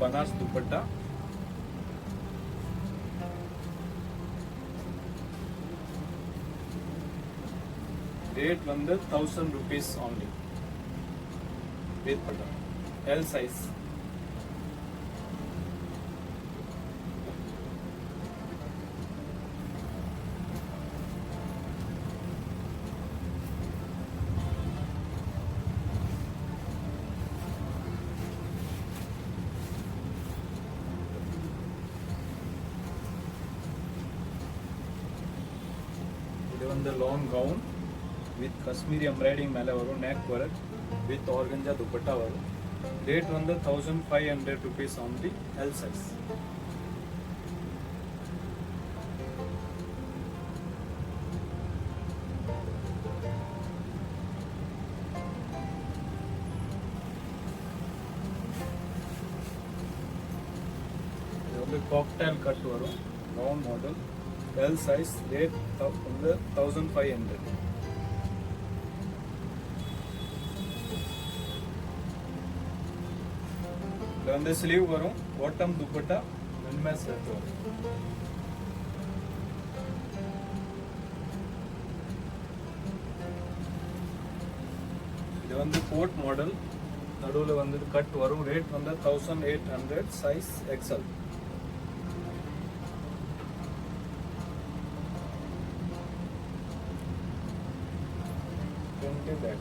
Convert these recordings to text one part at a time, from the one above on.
बनारस दुपट्टा। Rate வந்து 1000 rupees only with button L size. இது வந்து long gown with Kashmiri embroidering மேலே வரும், neck work with organza dupatta வரும். ரேட் வந்து 1500 rupees only L size. இது வந்து காக்டைல் கட் வரும், round model L size. Rate வந்து 1500. இது வந்து ஸ்லீவ் வரும், பாட்டம் துப்பட்டா ரெண்டுமே சேர்த்து வரும். இது வந்து கோட் மாடல், நடுவில் வந்து கட் வரும். ரேட் வந்து 1800, size XL. Back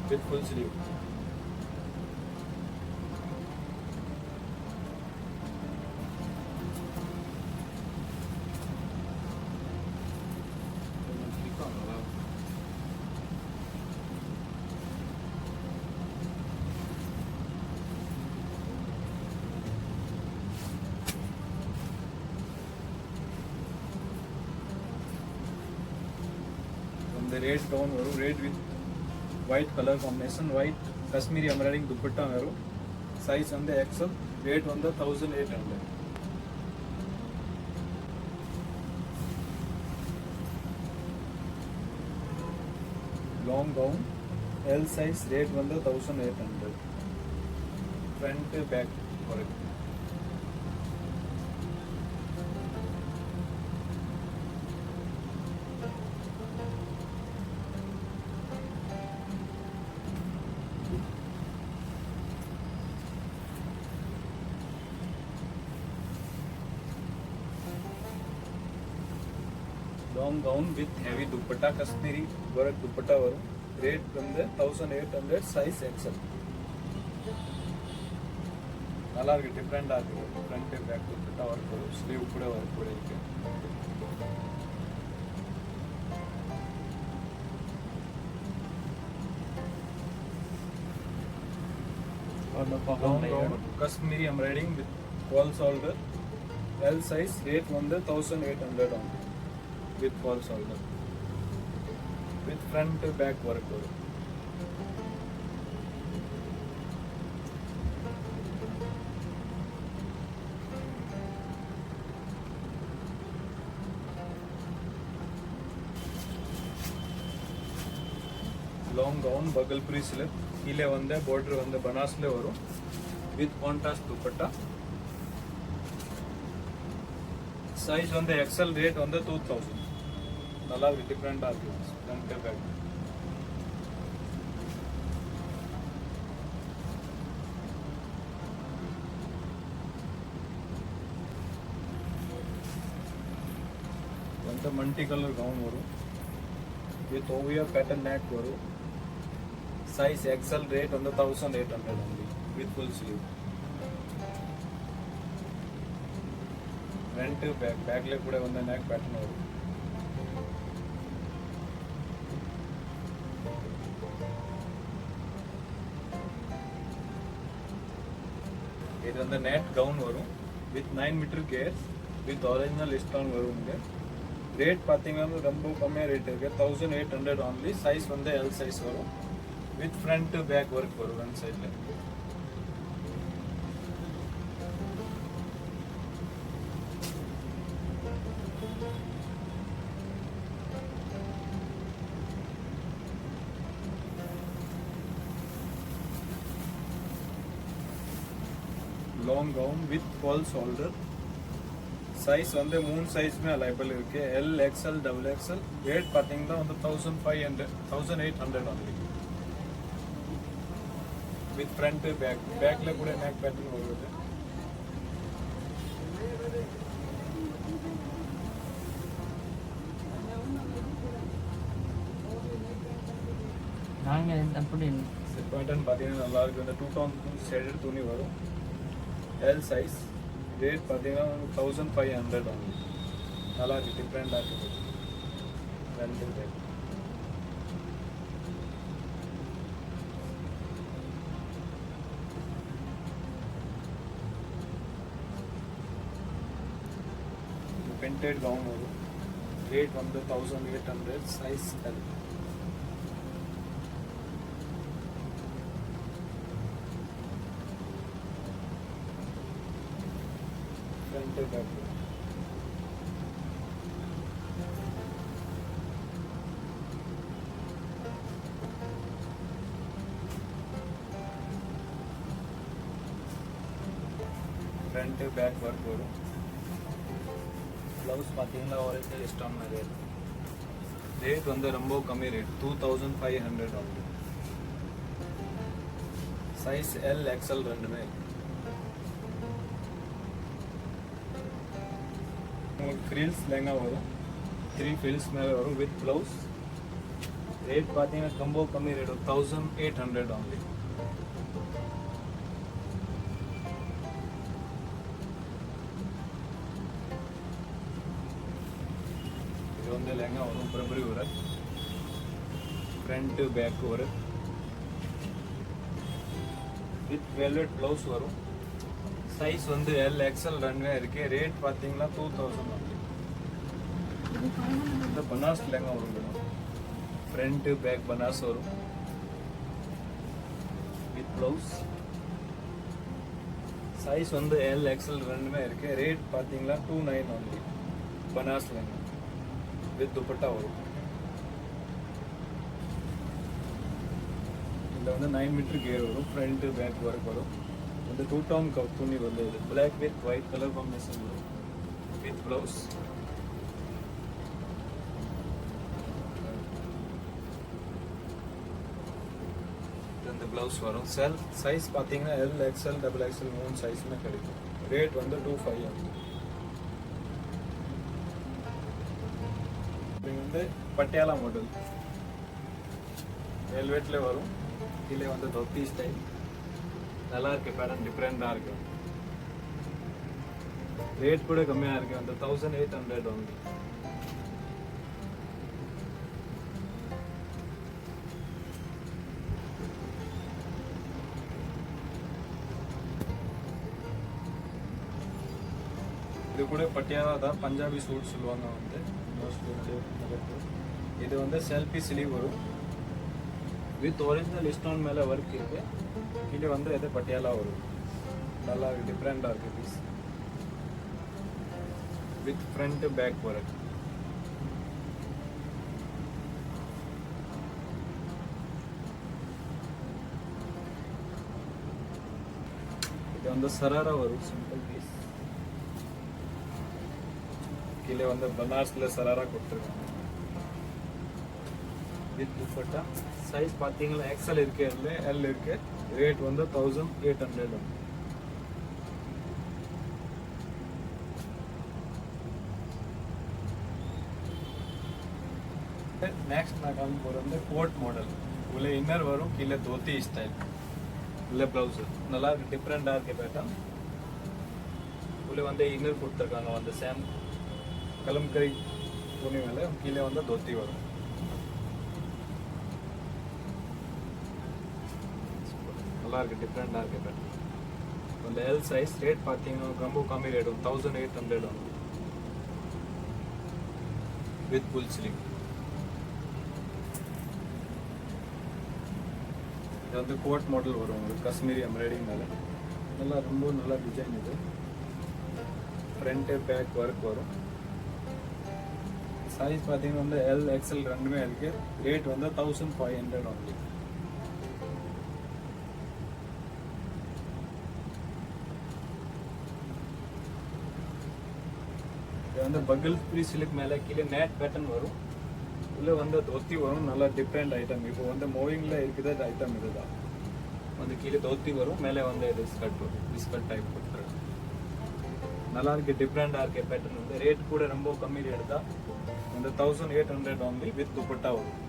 with full sleeve. The red gown varum, red with white color combination, white Kashmiri embroidering dupatta varum. Size on the XL. Rate on the 1800. Long gown L size. Rate on the 1800. Front back correct. Long gown with heavy dupatta, Kashmiri work dupatta varum. Rate வந்து 1800, size XL. நல்லா இருக்கு, டிஃப்ரெண்டா இருக்கு. Front back dupatta work வரும், sleeve கூட work கூட இருக்கு. Long gown Kashmiri embroidering with wall shoulder. L size. Rate வந்து 1800 on with wall shoulder with front back work வரும். Long gown बगलपुरी स्लिप, கீழே வந்து border வந்து பனாரஸ்ல வரும் with contrast dupatta. Size வந்து XL. Rate வந்து 2000. நல்லா இருக்கு, டிஃப்ரெண்டா இருக்கு. ஃப்ரண்ட் பேக் வந்து மல்டி கலர் கவுன் வரும் வித் ஓவியா பேட்டர்ன் neck வரும். Size XL. ரேட் வந்து 1800 only with full sleeve. ஃப்ரண்ட் பேக்ல கூட வந்து neck pattern வரும். இது வந்து நெட் கவுன் வரும் வித் 9 மீட்டர் கேர் வித் ஒரிஜினல் ஸ்டோன் வரும். இங்கே ரேட் பார்த்தீங்கன்னா ரொம்ப கம்மியாக ரேட் இருக்கு, 1800 only. சைஸ் வந்து L சைஸ் வரும் வித் ஃப்ரண்ட் பேக் ஒர்க் வரும் ரெண்டு சைடில். லாங் கவுன் வித் பால் ஷோல்டர். சைஸ் வந்து 3 சைஸ்மே அவைலபிள் இருக்கு. L, XL, double XL. Rate பார்த்தீங்கன்னா வந்து 1500 1800 ஒன்லி. With front back. பேக்ல கூட நேக் பேட்டர்ன் வருது. நாங்கள் அப்படி பேட்டர்ன் பார்த்தீங்கன்னா நல்லா இருக்கு. இந்த 2 டோன் ஷேடட் துணி வரும். L size. ரேட் பார்த்தீங்கன்னா 1500 ஒன்லி. நல்லா இருக்கு, டிஃப்ரெண்டாக இருக்குது. ரெண்டு பேக். பிரிண்டட் கவுன் வரும். ரேட் வந்து 1800. Size L. Front back. Front back work வரும். ப்ளவுஸ் பார்த்தீங்கன்னா ஒரிஜினல் ஸ்டோன் மாதிரி இருக்கும். ரேட் வந்து ரொம்ப கம்மி ரேட், 2500 ஆகுது. சைஸ் எல், எக்ஸ்எல் ரெண்டுமே இருக்கு. உங்களுக்கு ஃப்ரில்ஸ் லெங்கா வரும். 3 ஃப்ரில்ஸ் மேலே வரும் வித் ப்ளவுஸ். ரேட் பார்த்தீங்கன்னா ரொம்ப கம்மி ரேட், 1800 ஆகுது. இது வந்து லெங்கா வரும். பரபரி ஒரு ஃப்ரண்ட் பேக் ஒரு வித் வெல்வெட் ப்ளவுஸ் வரும். சைஸ் வந்து எல், எக்ஸ்எல் ரெண்டுமே இருக்கு. ரேட் பார்த்தீங்கன்னா 2000 ஆகுது. இந்த பனாஸ் லெங்கா வரும். ஃப்ரண்ட் பேக் பனாஸ் வரும் வித் ப்ளவுஸ். சைஸ் வந்து எல், எக்ஸ்எல் ரெண்டுமே இருக்கு. ரேட் பார்த்தீங்கன்னா 29 ஆகுது. பனாஸ் லெங்கா வித் துப்பட்டா வரும். இதில் வந்து 9 மீட்டர் கேர் வரும். ஃப்ரண்ட் பேக் ஒர்க் வரும். இந்த 2 டோன் துணி வந்து இது black with white colour combination வரும் வித் ப்ளவுஸ். இந்த ப்ளவுஸ் வரும். செல் சைஸ் பார்த்தீங்கன்னா எல், எக்ஸ்எல், டபுள் எக்ஸ்எல் 3 சைஸ்மே கிடைக்கும். ரேட் வந்து 25 ஆகும். இது வந்து பட்டியாலா மாடல் வெல்வெட்ல வரும். கீழே வந்து தொப்பி ஸ்டைல். நல்லா இருக்கு, பேட்டர்ன் டிஃப்ரெண்டாக இருக்கு. ரேட் கூட கம்மியாக இருக்கு, அந்த 1800 ஒன்லி. இது கூட பட்டியாலா தான், பஞ்சாபி சூட் சொல்லுவாங்க வந்து. இது வந்து செல்ஃபி ஸ்லீவ் வரும் வித் ஒரிஜினல் ஸ்டோன் மேலே ஒர்க் இருக்கு. கீழே வந்து எது பட்டியாலா வரும். நல்லா டிஃப்ரெண்டாக இருக்கு piece with front back work. இது வந்து சராரா வரும், சிம்பிள் பீஸ். கீழே வந்து பனாரஸ்ல சராரா கொடுத்துருக்காங்க வித் துப்பட்டா. சைஸ் பார்த்தீங்கன்னா எக்ஸ்எல் இருக்கு, எல் இருக்கு. ரேட் வந்து 1800. நெக்ஸ்ட் நான் காமி போகிறது வந்து கோட் மாடல். உள்ள இன்னர் வரும், கீழே தோத்தி ஸ்டைல். உள்ள ப்ளவுஸ் நல்லா இருக்கு, டிஃப்ரெண்டாக இருக்கு பேட்டர்ன். உள்ள வந்து இன்னர் கொடுத்துருக்காங்க வந்து சேம் கலம்கரி துணி மேலே. கீழே வந்து தோத்தி வரும். நல்லா இருக்கு, டிஃப்ரெண்டாக இருக்கு பேட்டர்ன். அந்த எல் சைஸ். ரேட் பார்த்தீங்கன்னா ரொம்ப கம்மி ரேட், 1800 வித் ஃபுல் ஸ்லீவ். இது வந்து கோட் மாடல் வரும் உங்களுக்கு, காஷ்மீரி எம்ப்ராய்டிங் மேலே. நல்லா ரொம்ப நல்லா டிசைன். இது ஃப்ரண்ட் பேக் ஒர்க் வரும். சைஸ் பார்த்தீங்கன்னா வந்து எல், எக்ஸ்எல் ரெண்டுமே இருக்கு. ரேட் வந்து 1500 ஒன்லி. வந்து பகல் ஃப்ரீ சில்க் மேலே கீழே நேட் பேட்டர்ன் வரும். உள்ளே வந்து தோத்தி வரும். நல்லா டிஃப்ரெண்ட் ஐட்டம். இப்போ வந்து மூவிங்கில் இருக்குது அது ஐட்டம் இதுதான். வந்து கீழே தோத்தி வரும், மேலே வந்து இது ஸ்கர்ட் வரும். பிஸ்கட் டைப் கொடுத்துருக்கு. நல்லா இருக்கு, டிஃப்ரெண்டாக இருக்கு பேட்டர்ன். வந்து ரேட் கூட ரொம்ப கம்மி ரேட் தான். வந்து 1800 only வித் துப்பட்டா வரும்.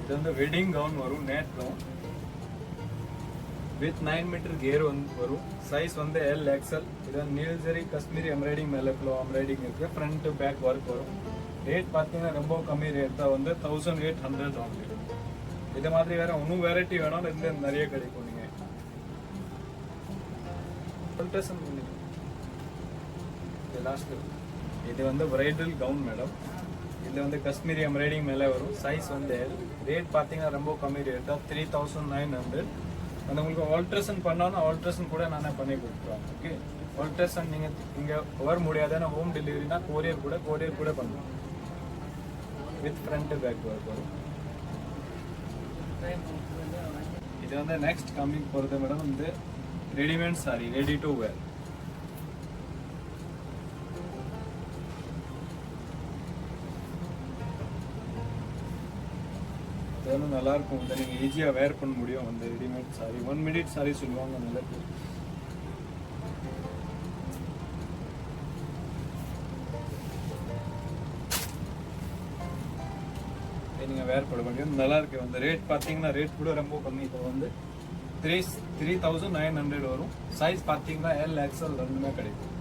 இது வந்து வெட்டிங் கவுன் வரும், நேட் கவுன் வித் 9 மீட்டர் கேர் வந்து வரும். சைஸ் வந்து எல் எக்ஸ்எல். இது நீல்சரி காஷ்மீரி எம்ப்ராய்டிங் மேலே ஃபுல்லோ எம்ப்ராய்டிங் இருக்கு. ஃப்ரண்ட் பேக் ஒர்க் வரும். ரேட் பார்த்தீங்கன்னா ரொம்ப கம்மி ரேட் தான். வந்து 1800 only. இது மாதிரி வேற இன்னும் வெரைட்டி வேணும், இந்த நிறைய கிடைக்கும். நீங்க இது வந்து பிரைடல் கவுன் மேடம். இது வந்து காஷ்மீரி எம்ப்ராய்டிங் மேலே வரும். சைஸ் வந்து எல். ரேட் பார்த்தீங்கன்னா ரொம்ப கம்மி ரேட் தான், 3900. அந்த உங்களுக்கு ஆல்ட்ரேஷன் பண்ணாலும் ஆல்ட்ரேஷன் கூட நானே பண்ணி கொடுத்துருவாங்க. ஓகே, ஆல்ட்ரேஷன் நீங்கள் இங்கே வர முடியாதுன்னா ஹோம் டெலிவரினா கொரியர் கூட பண்ணலாம். வித் ஃப்ரண்ட் பேக் ஒர்க் வரும். இது வந்து நெக்ஸ்ட் கம்மிங் போகிறது மேடம். வந்து ரெடிமேட் சாரி, ரெடி டு வேர். இது வந்து நல்லா இருக்கும். வந்து நீங்கள் ஈஸியாக வேர் பண்ண முடியும். வந்து ரெடிமேட் சாரி 1 minute சாரி சொல்லுவாங்க. நல்ல நீங்கள் வேர் பண்ண முடியும். நல்லா இருக்கு. வந்து ரேட் பார்த்தீங்கன்னா ரேட் கூட ரொம்ப கம்மி. இப்போ வந்து 3900 வரும். சைஸ் பார்த்தீங்கன்னா எல் எக்ஸ்எல் ரெண்டுமே கிடைக்கும்.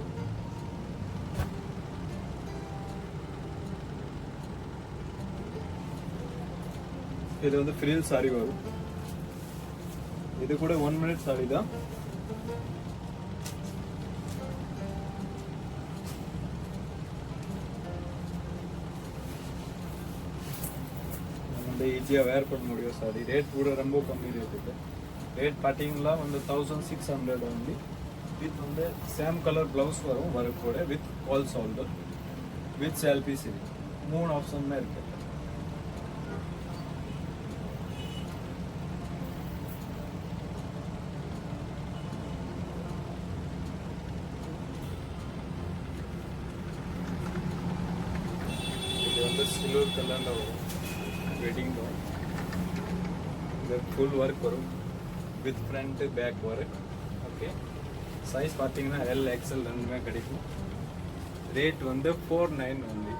இது வந்து ஃப்ரில் சாரி வரும். இது கூட 1 minute சாரி தான். வந்து ஈஸியாக வேர் பண்ண முடியும் சாரி. ரேட் கூட ரொம்ப கம்மி ரேட் இருக்கு. ரேட் பார்த்தீங்கன்னா வந்து 1600 only. வித் வந்து சேம் கலர் ப்ளவுஸ் வரும் ஒர்க் கூட with wall shoulder with selfie சரி 3 ஆப்ஷன் தான் இருக்கு. இது வந்து சில்வர் கலர்ல வரும். Wedding gown. இது ஃபுல் ஒர்க் வரும் with front back work. Okay, size பார்த்தீங்கன்னா எல் எக்ஸ்எல் ரெண்டுமே கிடைக்கும். ரேட் வந்து 4900 only.